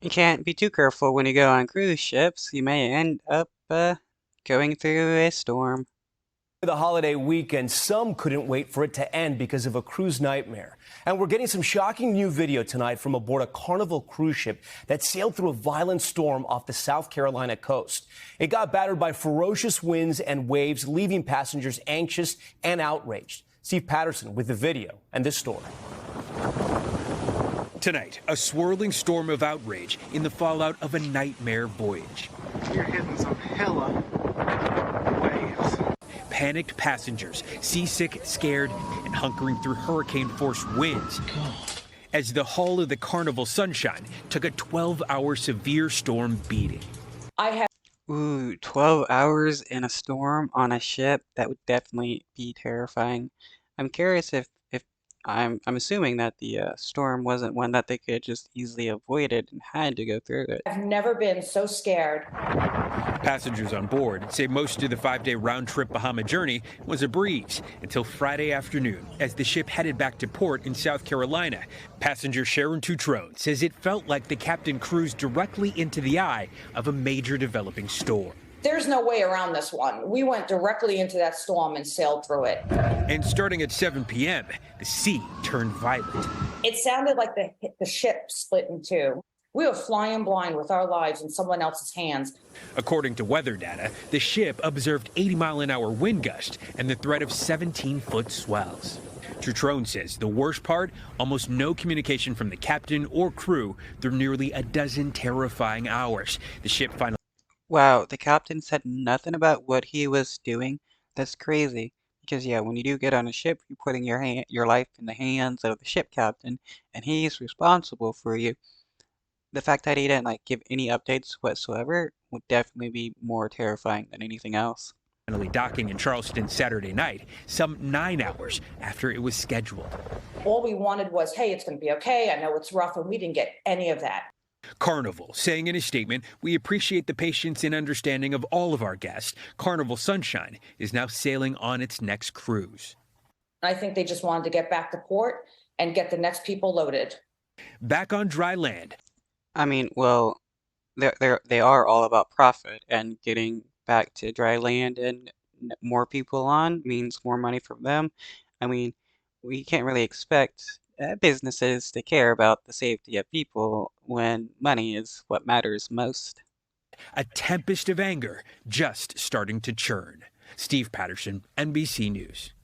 You can't be too careful when you go on cruise ships. You may end up going through a storm. The holiday weekend, some couldn't wait for it to end because of a cruise nightmare. And we're getting some shocking new video tonight from aboard a Carnival cruise ship that sailed through a violent storm off the South Carolina coast. It got battered by ferocious winds and waves, leaving passengers anxious and outraged. Steve Patterson with the video and this story. Tonight, a swirling storm of outrage in the fallout of a nightmare voyage. You're hitting some hella waves. Panicked passengers, seasick, scared, and hunkering through hurricane-force winds. As the hull of the Carnival Sunshine took a 12-hour severe storm beating. Ooh, 12 hours in a storm on a ship, that would definitely be terrifying. I'm curious if I'm assuming that the storm wasn't one that they could just easily avoid it and had to go through it. I've never been so scared. Passengers on board say most of the 5-day round-trip Bahama journey was a breeze until Friday afternoon as the ship headed back to port in South Carolina. Passenger Sharon Tutrone says it felt like the captain cruised directly into the eye of a major developing storm. There's no way around this one. We went directly into that storm and sailed through it. And starting at 7 p.m., the sea turned violent. It sounded like the ship split in two. We were flying blind with our lives in someone else's hands. According to weather data, the ship observed 80-mile-an-hour wind gust and the threat of 17-foot swells. Tutrone says the worst part, almost no communication from the captain or crew through nearly a dozen terrifying hours. The ship finally... Wow, the captain said nothing about what he was doing. That's crazy. Because yeah, when you do get on a ship, you're putting your life in the hands of the ship captain, and he's responsible for you. The fact that he didn't give any updates whatsoever would definitely be more terrifying than anything else. docking in Charleston Saturday night, some 9 hours after it was scheduled. All we wanted was, hey, it's going to be okay. I know it's rough, and we didn't get any of that. Carnival saying in a statement, "We appreciate the patience and understanding of all of our guests. Carnival Sunshine is now sailing on its next cruise." I think they just wanted to get back to port and get the next people loaded. Back on dry land. I mean, well, they are all about profit, and getting back to dry land and more people on means more money for them. I mean, we can't really expect businesses to care about the safety of people when money is what matters most. A tempest of anger just starting to churn. Steve Patterson, NBC News.